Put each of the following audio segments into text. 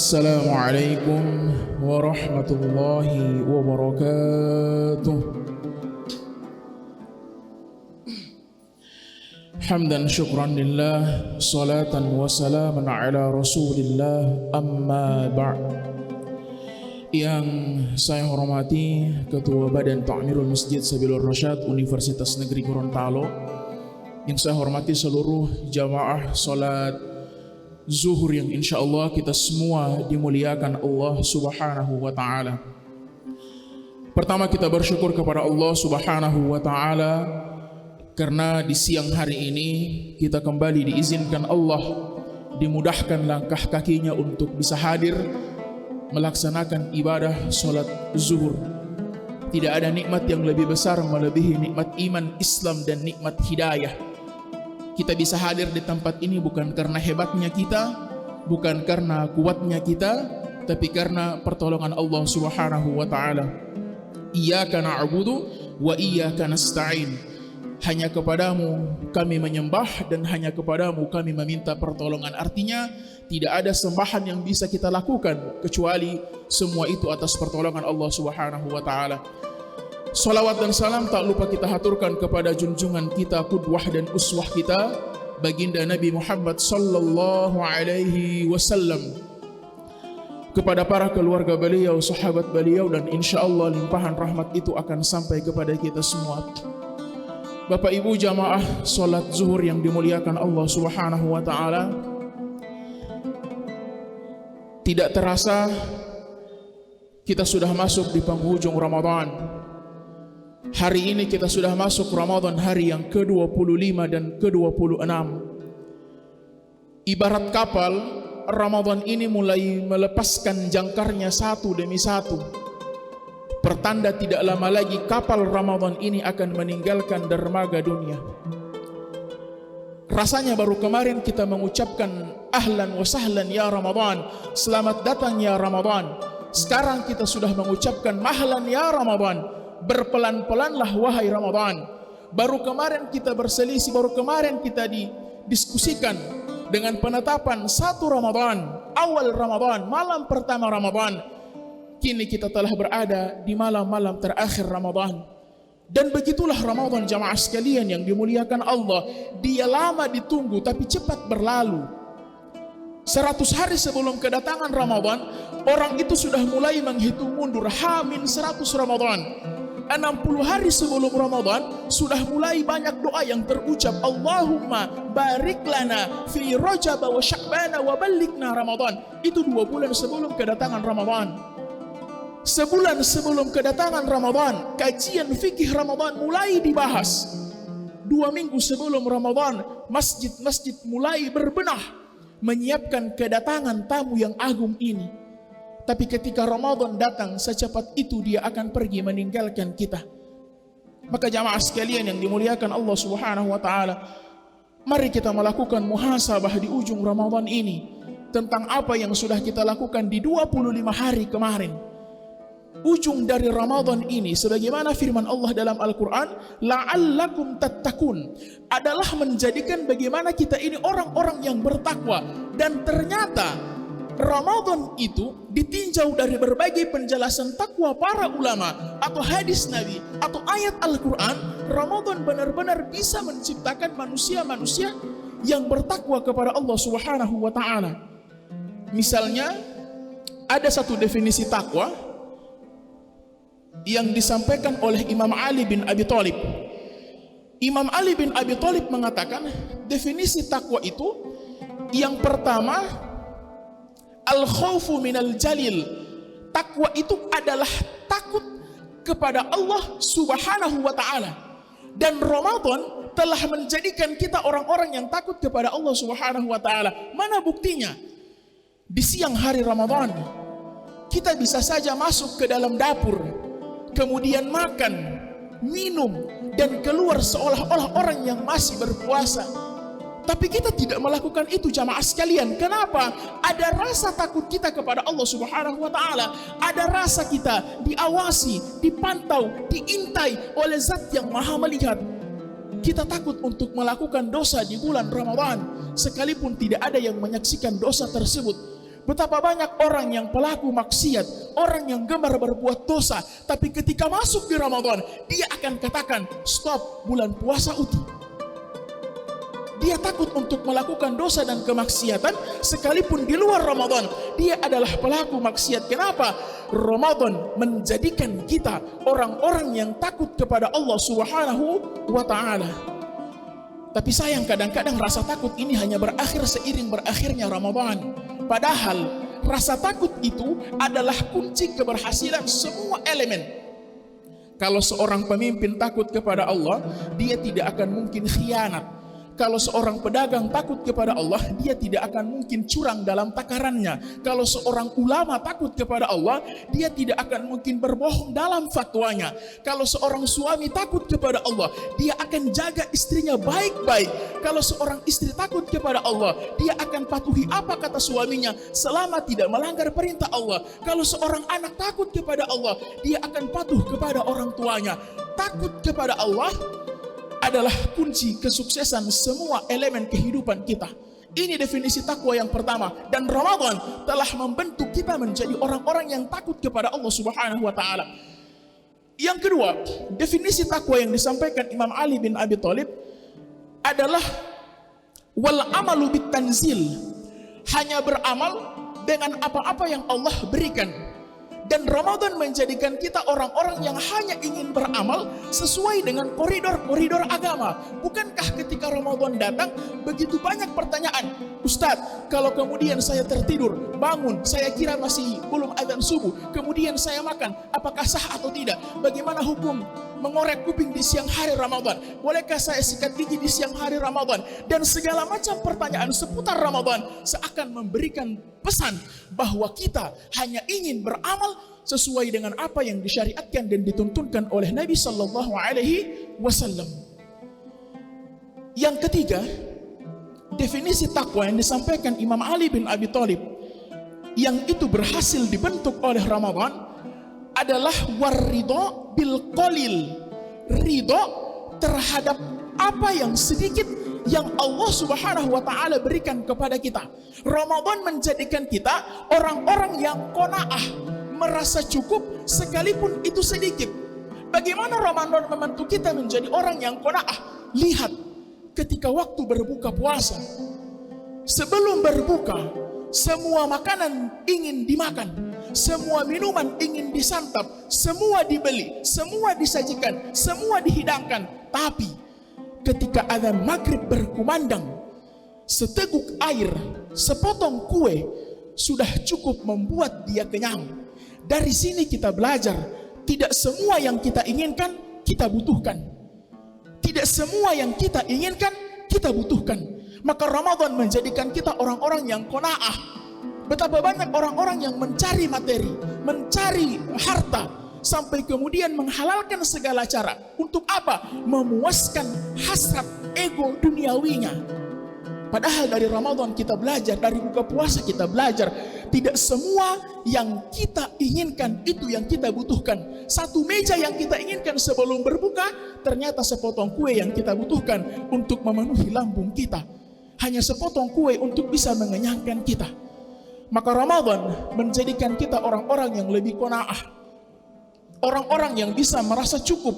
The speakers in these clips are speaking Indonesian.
Assalamualaikum warahmatullahi wabarakatuh. Hamdan syukran lillah, salatan wa salaman ala rasulillah, amma ba'd. Yang saya hormati Ketua Badan Ta'mirul Masjid Sabilur Rasyad Universitas Negeri Gorontalo, yang saya hormati seluruh jamaah salat zuhur yang insya Allah kita semua dimuliakan Allah subhanahu wa ta'ala. Pertama, kita bersyukur kepada Allah subhanahu wa ta'ala karena di siang hari ini kita kembali diizinkan Allah, dimudahkan langkah kakinya untuk bisa hadir melaksanakan ibadah sholat zuhur. Tidak ada nikmat yang lebih besar melebihi nikmat iman, Islam, dan nikmat hidayah. Kita bisa hadir di tempat ini bukan karena hebatnya kita, bukan karena kuatnya kita, tapi karena pertolongan Allah subhanahu wa ta'ala. Iyyaka na'budu wa iyyaka nasta'in. Hanya kepadamu kami menyembah dan hanya kepadamu kami meminta pertolongan. Artinya tidak ada sembahan yang bisa kita lakukan kecuali semua itu atas pertolongan Allah subhanahu wa ta'ala. Salawat dan salam tak lupa kita haturkan kepada junjungan kita, qudwah dan uswah kita, baginda Nabi Muhammad sallallahu alaihi wasallam, kepada para keluarga beliau, sahabat beliau, dan insya Allah limpahan rahmat itu akan sampai kepada kita semua. Bapak Ibu jamaah salat zuhur yang dimuliakan Allah subhanahu wa ta'ala, tidak terasa kita sudah masuk di penghujung Ramadan. Hari ini kita sudah masuk Ramadan, hari yang ke-25 dan ke-26. Ibarat kapal, Ramadan ini mulai melepaskan jangkarnya satu demi satu. Pertanda tidak lama lagi kapal Ramadan ini akan meninggalkan dermaga dunia. Rasanya baru kemarin kita mengucapkan ahlan wa sahlan ya Ramadan, selamat datang ya Ramadan. Sekarang kita sudah mengucapkan mahlan ya Ramadan, berpelan-pelanlah wahai Ramadan. Baru kemarin kita berselisih, baru kemarin kita didiskusikan dengan penetapan satu Ramadan, awal Ramadan, malam pertama Ramadan. Kini kita telah berada di malam-malam terakhir Ramadan. Dan begitulah Ramadan jamaah sekalian yang dimuliakan Allah. Dia lama ditunggu tapi cepat berlalu. 100 hari sebelum kedatangan Ramadan, orang itu sudah mulai menghitung mundur H-100 Ramadan. 60 hari sebelum Ramadan sudah mulai banyak doa yang terucap. Allahumma barik lana fi Rajab wa Sya'ban wa ballighna Ramadan. Itu 2 bulan sebelum kedatangan Ramadan. Sebulan sebelum kedatangan Ramadan, kajian fikih Ramadan mulai dibahas. 2 minggu sebelum Ramadan, masjid-masjid mulai berbenah menyiapkan kedatangan tamu yang agung ini. Tapi ketika Ramadan datang, secepat itu dia akan pergi meninggalkan kita. Maka jamaah sekalian yang dimuliakan Allah subhanahu wa ta'ala, mari kita melakukan muhasabah di ujung Ramadan ini tentang apa yang sudah kita lakukan di 25 hari kemarin. Ujung dari Ramadan ini, sebagaimana firman Allah dalam Al-Quran, la'allakum tattaqun, adalah menjadikan bagaimana kita ini orang-orang yang bertakwa. Dan ternyata Ramadan itu ditinjau dari berbagai penjelasan takwa para ulama atau hadis Nabi atau ayat Al-Quran. Ramadan benar-benar bisa menciptakan manusia-manusia yang bertakwa kepada Allah subhanahu wa ta'ala. Misalnya ada satu definisi takwa yang disampaikan oleh Imam Ali bin Abi Thalib. Imam Ali bin Abi Thalib mengatakan definisi takwa itu yang pertama, al-khawfu minal jalil. Takwa itu adalah takut kepada Allah subhanahu wa ta'ala. Dan Ramadan telah menjadikan kita orang-orang yang takut kepada Allah subhanahu wa ta'ala. Mana buktinya? Di siang hari Ramadan, kita bisa saja masuk ke dalam dapur, kemudian makan, minum, dan keluar seolah-olah orang yang masih berpuasa. Tapi kita tidak melakukan itu jamaah sekalian. Kenapa? Ada rasa takut kita kepada Allah subhanahu wa ta'ala. Ada rasa kita diawasi, dipantau, diintai oleh zat yang maha melihat. Kita takut untuk melakukan dosa di bulan Ramadan, sekalipun tidak ada yang menyaksikan dosa tersebut. Betapa banyak orang yang pelaku maksiat, orang yang gemar berbuat dosa, tapi ketika masuk di Ramadan, dia akan katakan, stop, bulan puasa uti. Dia takut untuk melakukan dosa dan kemaksiatan, sekalipun di luar Ramadan, dia adalah pelaku maksiat. Kenapa? Ramadan menjadikan kita orang-orang yang takut kepada Allah Subhanahu wa Ta'ala. Tapi sayang, kadang-kadang rasa takut ini hanya berakhir seiring berakhirnya Ramadan. Padahal rasa takut itu adalah kunci keberhasilan semua elemen. Kalau seorang pemimpin takut kepada Allah, dia tidak akan mungkin khianat. Kalau seorang pedagang takut kepada Allah, dia tidak akan mungkin curang dalam takarannya. Kalau seorang ulama takut kepada Allah, dia tidak akan mungkin berbohong dalam fatwanya. Kalau seorang suami takut kepada Allah, dia akan jaga istrinya baik-baik. Kalau seorang istri takut kepada Allah, dia akan patuhi apa kata suaminya selama tidak melanggar perintah Allah. Kalau seorang anak takut kepada Allah, dia akan patuh kepada orang tuanya. Takut kepada Allah adalah kunci kesuksesan semua elemen kehidupan kita. Ini definisi takwa yang pertama, dan Ramadan telah membentuk kita menjadi orang-orang yang takut kepada Allah Subhanahu wa Ta'ala. Yang kedua, definisi takwa yang disampaikan Imam Ali bin Abi Thalib adalah wal amalu bit tanzil, hanya beramal dengan apa-apa yang Allah berikan. Dan Ramadan menjadikan kita orang-orang yang hanya ingin beramal sesuai dengan koridor-koridor agama. Bukankah ketika Ramadan datang begitu banyak pertanyaan, Ustadz, kalau kemudian saya tertidur, bangun, saya kira masih belum adzan subuh, kemudian saya makan, apakah sah atau tidak? Bagaimana hukum mengorek kuping di siang hari Ramadan? Bolehkah saya sikat gigi di siang hari Ramadan? Dan segala macam pertanyaan seputar Ramadan seakan memberikan pesan bahwa kita hanya ingin beramal sesuai dengan apa yang disyariatkan dan dituntunkan oleh Nabi Sallallahu Alaihi Wasallam. Yang ketiga, definisi takwa yang disampaikan Imam Ali bin Abi Thalib yang itu berhasil dibentuk oleh Ramadan adalah warridho bil qalil, ridho terhadap apa yang sedikit yang Allah Subhanahu wa Ta'ala berikan kepada kita. Ramadan menjadikan kita orang-orang yang qanaah, merasa cukup sekalipun itu sedikit. Bagaimana Ramadan membantu kita menjadi orang yang qanaah? Lihat ketika waktu berbuka puasa, sebelum berbuka, semua makanan ingin dimakan, semua minuman ingin disantap, semua dibeli, semua disajikan, semua dihidangkan. Tapi ketika adzan maghrib berkumandang, seteguk air, sepotong kue sudah cukup membuat dia kenyang. Dari sini kita belajar, tidak semua yang kita inginkan kita butuhkan. Tidak semua yang kita inginkan kita butuhkan. Maka Ramadan menjadikan kita orang-orang yang qanaah. Betapa banyak orang-orang yang mencari materi, mencari harta, sampai kemudian menghalalkan segala cara. Untuk apa? Memuaskan hasrat ego duniawinya. Padahal dari Ramadan kita belajar, dari buka puasa kita belajar, tidak semua yang kita inginkan itu yang kita butuhkan. Satu meja yang kita inginkan sebelum berbuka, ternyata sepotong kue yang kita butuhkan untuk memenuhi lambung kita. Hanya sepotong kue untuk bisa mengenyangkan kita. Maka Ramadan menjadikan kita orang-orang yang lebih qanaah, orang-orang yang bisa merasa cukup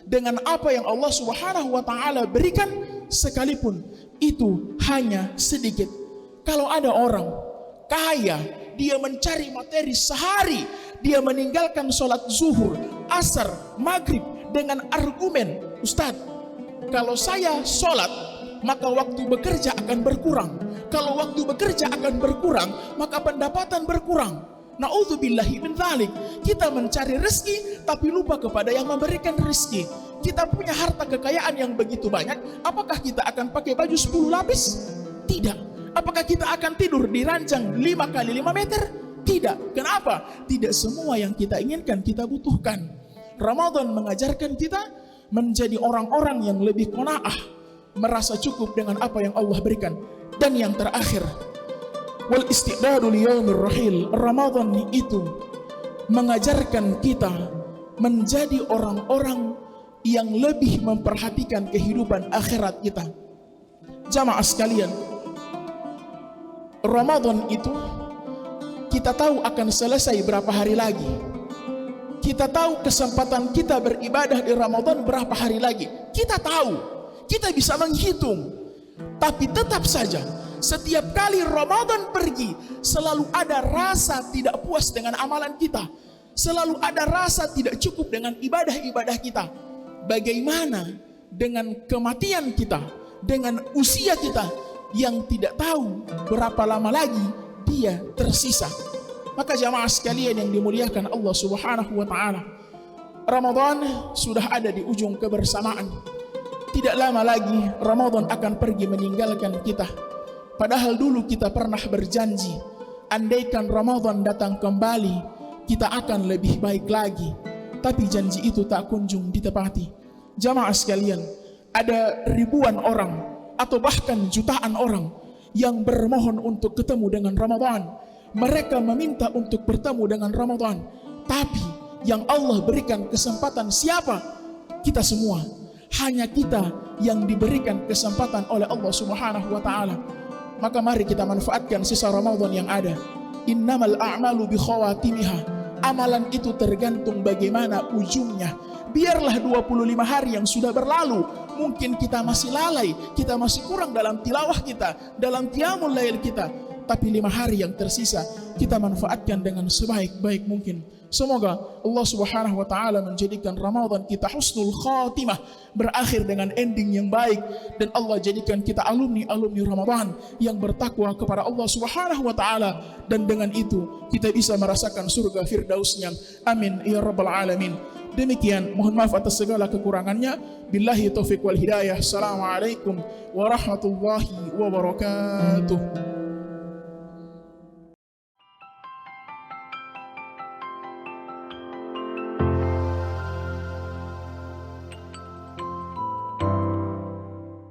dengan apa yang Allah Subhanahu wa Ta'ala berikan, sekalipun itu hanya sedikit. Kalau ada orang kaya, dia mencari materi sehari, dia meninggalkan sholat zuhur, asar, maghrib dengan argumen, Ustadz, kalau saya sholat maka waktu bekerja akan berkurang. Kalau waktu bekerja akan berkurang, maka pendapatan berkurang. Na'udzubillahi min dzalik. Kita mencari rezeki tapi lupa kepada yang memberikan rezeki. Kita punya harta kekayaan yang begitu banyak, apakah kita akan pakai baju 10 lapis? Tidak. Apakah kita akan tidur di ranjang 5 kali 5 meter? Tidak. Kenapa? Tidak semua yang kita inginkan kita butuhkan. Ramadan mengajarkan kita menjadi orang-orang yang lebih qanaah, merasa cukup dengan apa yang Allah berikan. Dan yang terakhir, wal istidadu liyaumir rahil. Ramadan itu mengajarkan kita menjadi orang-orang yang lebih memperhatikan kehidupan akhirat kita. Jamaah sekalian, Ramadan itu Kita tahu akan selesai berapa hari lagi. Kita tahu kesempatan kita beribadah di Ramadan berapa hari lagi. Kita tahu, kita bisa menghitung. Tapi tetap saja, setiap kali Ramadan pergi, selalu ada rasa tidak puas dengan amalan kita. Selalu ada rasa tidak cukup dengan ibadah-ibadah kita. Bagaimana dengan kematian kita, dengan usia kita yang tidak tahu berapa lama lagi dia tersisa. Maka jamaah sekalian yang dimuliakan Allah Subhanahu wa taala, Ramadan sudah ada di ujung kebersamaan. Tidak lama lagi Ramadan akan pergi meninggalkan kita. Padahal dulu kita pernah berjanji, andaikan Ramadan datang kembali, kita akan lebih baik lagi. Tapi janji itu tak kunjung ditepati. Jamaah sekalian, ada ribuan orang atau bahkan jutaan orang yang bermohon untuk ketemu dengan Ramadan. Mereka meminta untuk bertemu dengan Ramadan. Tapi yang Allah berikan kesempatan siapa? Kita semua. Hanya kita yang diberikan kesempatan oleh Allah Subhanahu wa taala. Maka mari kita manfaatkan sisa Ramadan yang ada. Innamal a'malu bi khawatimiha. Amalan itu tergantung bagaimana ujungnya. Biarlah 25 hari yang sudah berlalu, mungkin kita masih lalai, kita masih kurang dalam tilawah kita, dalam qiyamul lail kita. Tapi 5 hari yang tersisa kita manfaatkan dengan sebaik-baik mungkin. Semoga Allah Subhanahu wa taala menjadikan Ramadan kita husnul khatimah, berakhir dengan ending yang baik, dan Allah jadikan kita alumni Ramadan yang bertakwa kepada Allah Subhanahu wa taala, dan dengan itu kita bisa merasakan surga firdausnya. Amin ya rabbal alamin. Demikian, mohon maaf atas segala kekurangannya. Billahi taufiq wal hidayah. Assalamualaikum warahmatullahi wabarakatuh.